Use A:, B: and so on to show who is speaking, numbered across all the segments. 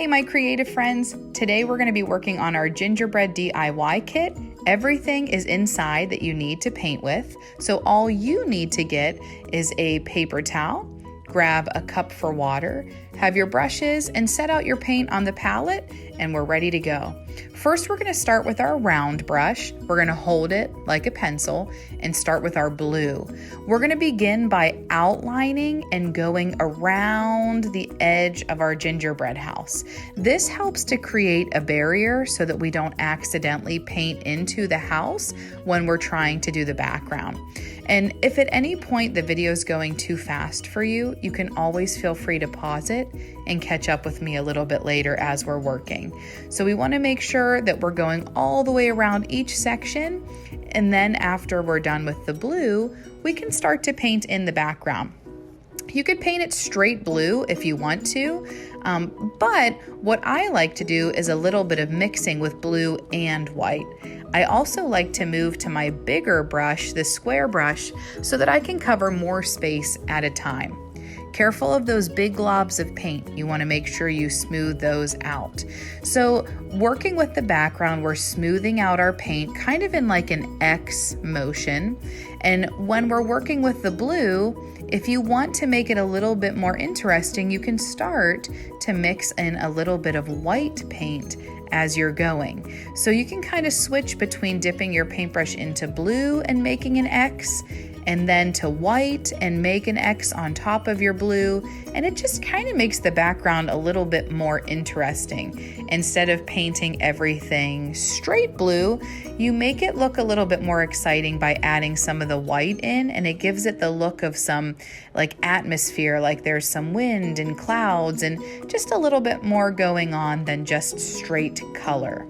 A: Hey my creative friends, today we're going to be working on our gingerbread DIY kit. Everything is inside that you need to paint with, so all you need to get is a paper towel, grab a cup for water, have your brushes, and set out your paint on the palette, and we're ready to go. First, we're going to start with our round brush. We're going to hold it like a pencil and start with our blue. We're going to begin by outlining and going around the edge of our gingerbread house. This helps to create a barrier so that we don't accidentally paint into the house when we're trying to do the background. And if at any point the video is going too fast for you, you can always feel free to pause it and catch up with me a little bit later as we're working. So we want to make sure that we're going all the way around each section, and then after we're done with the blue, we can start to paint in the background. You could paint it straight blue if you want to, but what I like to do is a little bit of mixing with blue and white. I also like to move to my bigger brush, the square brush, so that I can cover more space at a time. Careful of those big globs of paint. You want to make sure you smooth those out. So working with the background, we're smoothing out our paint kind of in like an X motion. And when we're working with the blue, if you want to make it a little bit more interesting, you can start to mix in a little bit of white paint as you're going. So you can kind of switch between dipping your paintbrush into blue and making an X, and then to white and make an X on top of your blue, and it just kind of makes the background a little bit more interesting. Instead of painting everything straight blue, you make it look a little bit more exciting by adding some of the white in, and it gives it the look of some like atmosphere, like there's some wind and clouds and just a little bit more going on than just straight color.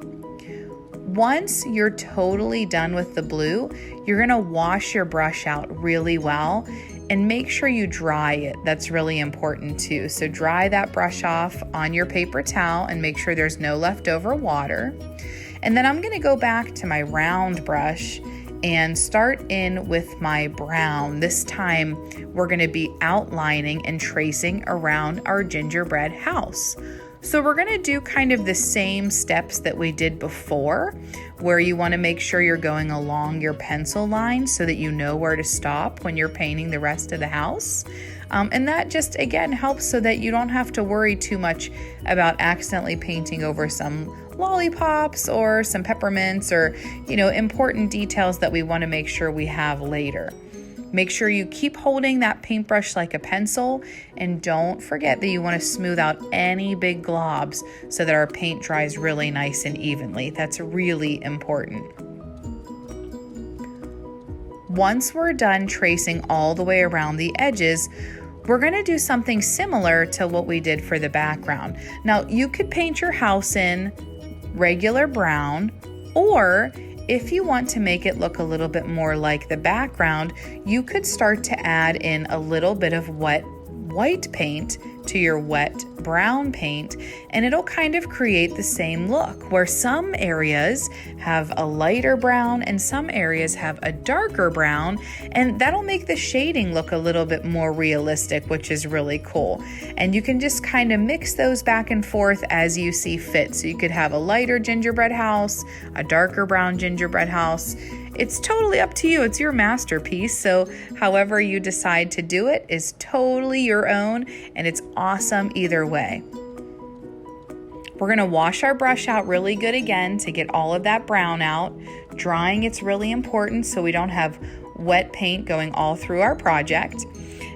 A: Once you're totally done with the blue, you're gonna wash your brush out really well and make sure you dry it. That's really important too. So dry that brush off on your paper towel and make sure there's no leftover water. And then I'm gonna go back to my round brush and start in with my brown. This time we're gonna be outlining and tracing around our gingerbread house. So we're gonna do kind of the same steps that we did before, where you wanna make sure you're going along your pencil line so that you know where to stop when you're painting the rest of the house. And that just, again, helps so that you don't have to worry too much about accidentally painting over some lollipops or some peppermints or, important details that we wanna make sure we have later. Make sure you keep holding that paintbrush like a pencil, and don't forget that you want to smooth out any big globs so that our paint dries really nice and evenly. That's really important. Once we're done tracing all the way around the edges, we're going to do something similar to what we did for the background. Now, you could paint your house in regular brown, or if you want to make it look a little bit more like the background, you could start to add in a little bit of wet white paint to your wet brown paint, and it'll kind of create the same look where some areas have a lighter brown and some areas have a darker brown, and that'll make the shading look a little bit more realistic, which is really cool. And you can just kind of mix those back and forth as you see fit. So you could have a lighter gingerbread house, a darker brown gingerbread house. It's totally up to you. It's your masterpiece. So however you decide to do it is totally your own, and it's awesome either way. We're gonna wash our brush out really good again to get all of that brown out. Drying, it's really important so we don't have wet paint going all through our project.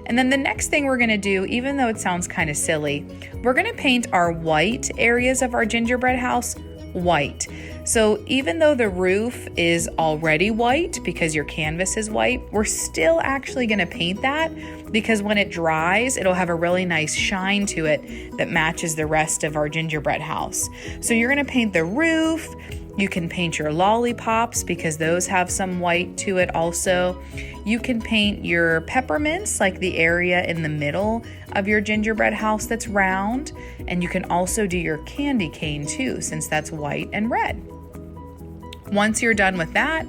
A: And then the next thing we're gonna do, even though it sounds kind of silly, we're gonna paint our white areas of our gingerbread house white. So even though the roof is already white because your canvas is white, we're still actually going to paint that because when it dries, it'll have a really nice shine to it that matches the rest of our gingerbread house. So you're going to paint the roof. You can paint your lollipops because those have some white to it also. You can paint your peppermints, like the area in the middle of your gingerbread house that's round. And you can also do your candy cane too, since that's white and red. Once you're done with that,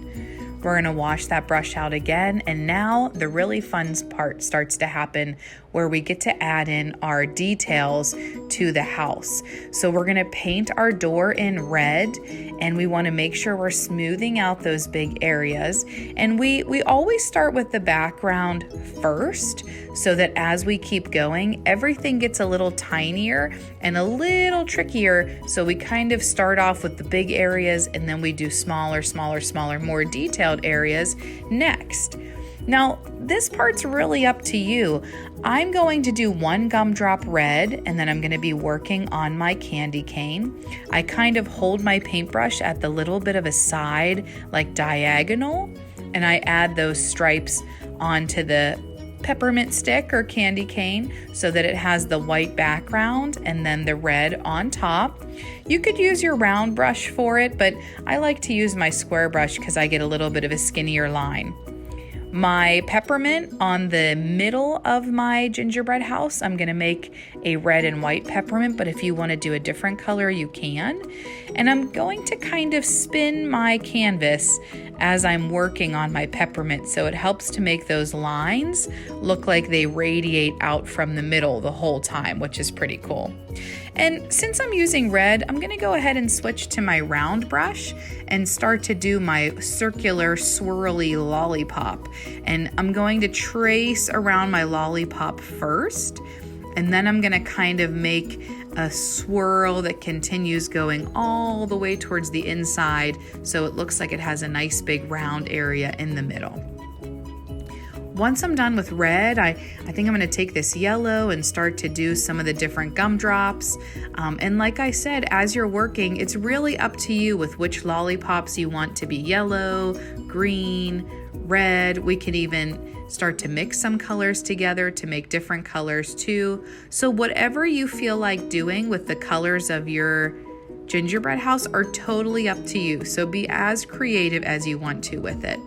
A: We're gonna wash that brush out again, and now the really fun part starts to happen where we get to add in our details to the house. So we're gonna paint our door in red, and we wanna make sure we're smoothing out those big areas. And we always start with the background first, so that as we keep going, everything gets a little tinier and a little trickier. So we kind of start off with the big areas, and then we do smaller, more detailed areas next. Now, this part's really up to you. I'm going to do one gumdrop red, and then I'm going to be working on my candy cane. I kind of hold my paintbrush at the little bit of a side, like diagonal, and I add those stripes onto the peppermint stick or candy cane so that it has the white background and then the red on top. You could use your round brush for it, but I like to use my square brush because I get a little bit of a skinnier line. My peppermint on the middle of my gingerbread house, I'm going to make a red and white peppermint, but if you want to do a different color, you can. And I'm going to kind of spin my canvas as I'm working on my peppermint, so it helps to make those lines look like they radiate out from the middle the whole time, which is pretty cool. And since I'm using red, I'm going to go ahead and switch to my round brush and start to do my circular swirly lollipop. And I'm going to trace around my lollipop first, and then I'm going to kind of make a swirl that continues going all the way towards the inside, so it looks like it has a nice big round area in the middle. Once I'm done with red, I think I'm going to take this yellow and start to do some of the different gumdrops. And like I said, as you're working, it's really up to you with which lollipops you want to be yellow, green, red. We could even start to mix some colors together to make different colors too. So whatever you feel like doing with the colors of your gingerbread house are totally up to you. So be as creative as you want to with it.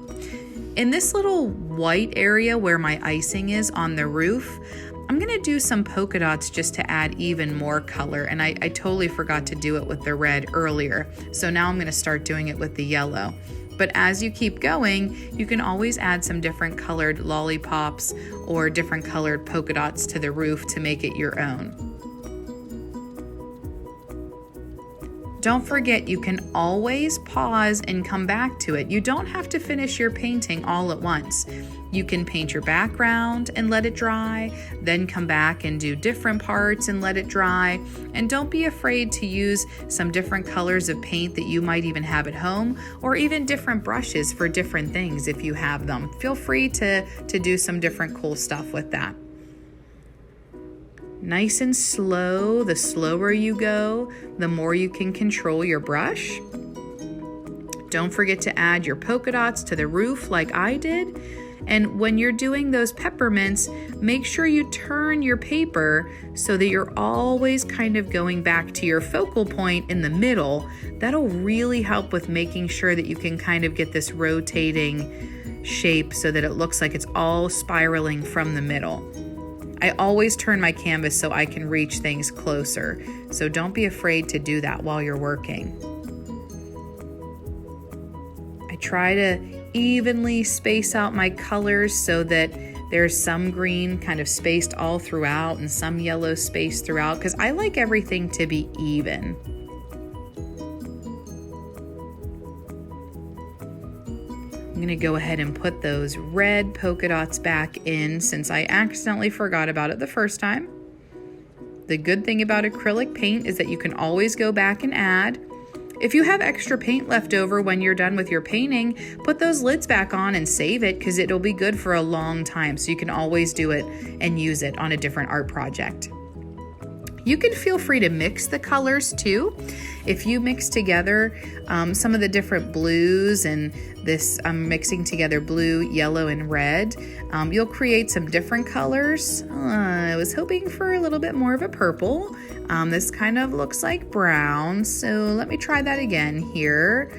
A: In this little white area where my icing is on the roof, I'm going to do some polka dots just to add even more color. And I totally forgot to do it with the red earlier. So now I'm going to start doing it with the yellow. But as you keep going, you can always add some different colored lollipops or different colored polka dots to the roof to make it your own. Don't forget, you can always pause and come back to it. You don't have to finish your painting all at once. You can paint your background and let it dry, then come back and do different parts and let it dry. And don't be afraid to use some different colors of paint that you might even have at home, or even different brushes for different things if you have them. Feel free to do some different cool stuff with that. Nice and slow. The slower you go, the more you can control your brush. Don't forget to add your polka dots to the roof like I did. And when you're doing those peppermints, make sure you turn your paper so that you're always kind of going back to your focal point in the middle. That'll really help with making sure that you can kind of get this rotating shape so that it looks like it's all spiraling from the middle. I always turn my canvas so I can reach things closer. So don't be afraid to do that while you're working. I try to evenly space out my colors so that there's some green kind of spaced all throughout and some yellow spaced throughout, because I like everything to be even. I'm going to go ahead and put those red polka dots back in since I accidentally forgot about it the first time. The good thing about acrylic paint is that you can always go back and add. If you have extra paint left over when you're done with your painting, put those lids back on and save it, because it'll be good for a long time, so you can always do it and use it on a different art project. You can feel free to mix the colors too. If you mix together some of the different blues, and this I'm mixing together blue, yellow, and red, you'll create some different colors. I was hoping for a little bit more of a purple. This kind of looks like brown, so let me try that again here.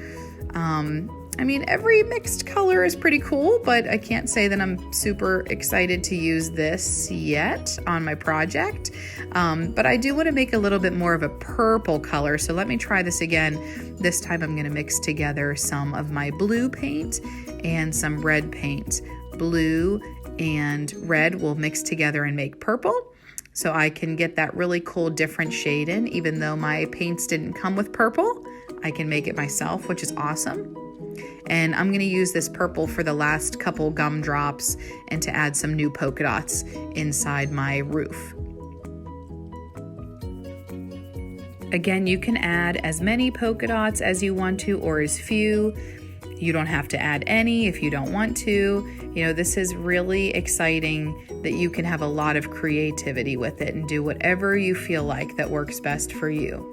A: I mean, every mixed color is pretty cool, but I can't say that I'm super excited to use this yet on my project. But I do want to make a little bit more of a purple color. So let me try this again. This time I'm going to mix together some of my blue paint and some red paint. Blue and red will mix together and make purple. So I can get that really cool different shade in, even though my paints didn't come with purple. I can make it myself, which is awesome. And I'm going to use this purple for the last couple gumdrops and to add some new polka dots inside my roof. Again, you can add as many polka dots as you want to or as few. You don't have to add any if you don't want to. You know, this is really exciting that you can have a lot of creativity with it and do whatever you feel like that works best for you.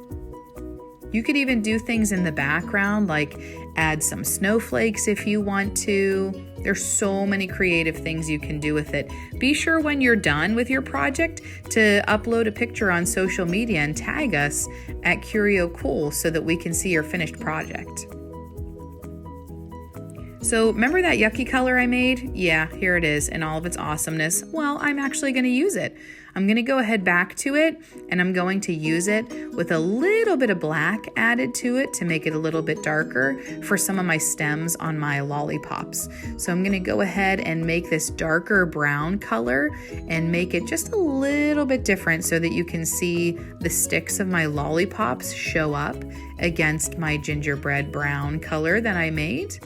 A: You could even do things in the background, like add some snowflakes if you want to. There's so many creative things you can do with it. Be sure when you're done with your project to upload a picture on social media and tag us at Curio Cool so that we can see your finished project. So remember that yucky color I made? Yeah, here it is in all of its awesomeness. Well, I'm actually going to use it. I'm going to go ahead back to it and I'm going to use it with a little bit of black added to it to make it a little bit darker for some of my stems on my lollipops. So I'm going to go ahead and make this darker brown color and make it just a little bit different so that you can see the sticks of my lollipops show up against my gingerbread brown color that I made.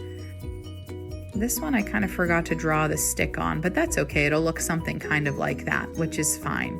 A: This one I kind of forgot to draw the stick on, but that's okay. It'll look something kind of like that, which is fine.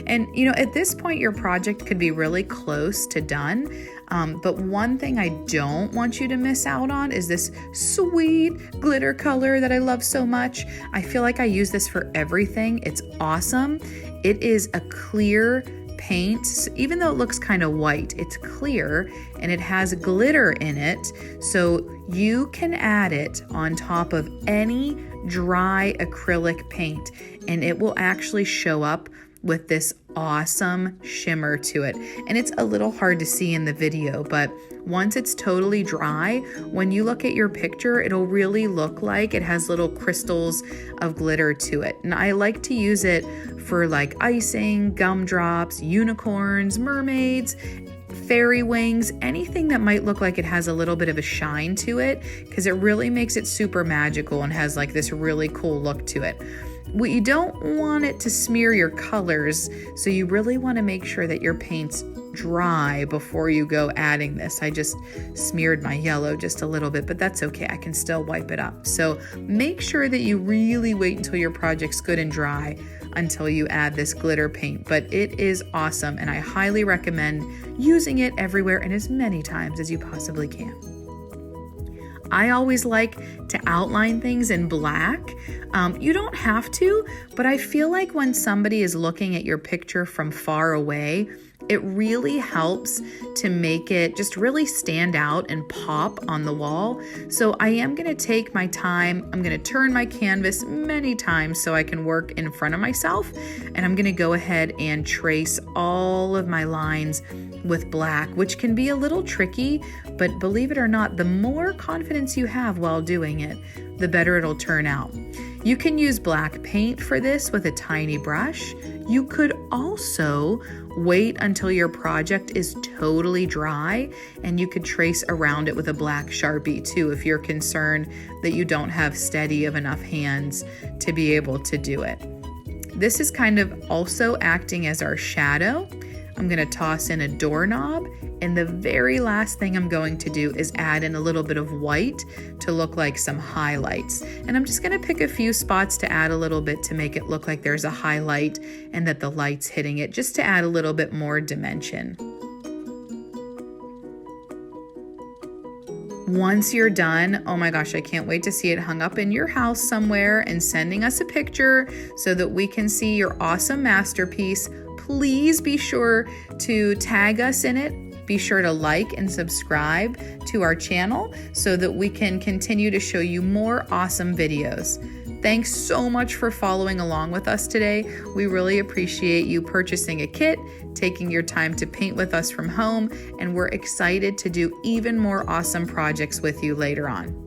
A: And you know, at this point, your project could be really close to done. But one thing I don't want you to miss out on is this sweet glitter color that I love so much. I feel like I use this for everything. It's awesome. It is a clear paint. Even though it looks kind of white, it's clear and it has glitter in it. So you can add it on top of any dry acrylic paint and it will actually show up with this awesome shimmer to it. And it's a little hard to see in the video, but once it's totally dry, when you look at your picture, it'll really look like it has little crystals of glitter to it. And I like to use it for like icing, gumdrops, unicorns, mermaids, fairy wings, anything that might look like it has a little bit of a shine to it, because it really makes it super magical and has like this really cool look to it. Well, you don't want it to smear your colors, so you really want to make sure that your paint's dry before you go adding this. I just smeared my yellow just a little bit, but that's okay. I can still wipe it up. So make sure that you really wait until your project's good and dry until you add this glitter paint. But it is awesome, and I highly recommend using it everywhere and as many times as you possibly can. I always like to outline things in black. You don't have to, but I feel like when somebody is looking at your picture from far away, it really helps to make it just really stand out and pop on the wall. So I am going to take my time. I'm going to turn my canvas many times so I can work in front of myself. And I'm going to go ahead and trace all of my lines with black, which can be a little tricky, but believe it or not, the more confidence you have while doing it, the better it'll turn out. You can use black paint for this with a tiny brush. You could also wait until your project is totally dry and you could trace around it with a black Sharpie too if you're concerned that you don't have steady of enough hands to be able to do it. This is kind of also acting as our shadow. I'm going to toss in a doorknob, and the very last thing I'm going to do is add in a little bit of white to look like some highlights. And I'm just going to pick a few spots to add a little bit to make it look like there's a highlight and that the light's hitting it, just to add a little bit more dimension. Once you're done, oh my gosh, I can't wait to see it hung up in your house somewhere and sending us a picture so that we can see your awesome masterpiece. Please be sure to tag us in it. Be sure to like and subscribe to our channel so that we can continue to show you more awesome videos. Thanks so much for following along with us today. We really appreciate you purchasing a kit, taking your time to paint with us from home, and we're excited to do even more awesome projects with you later on.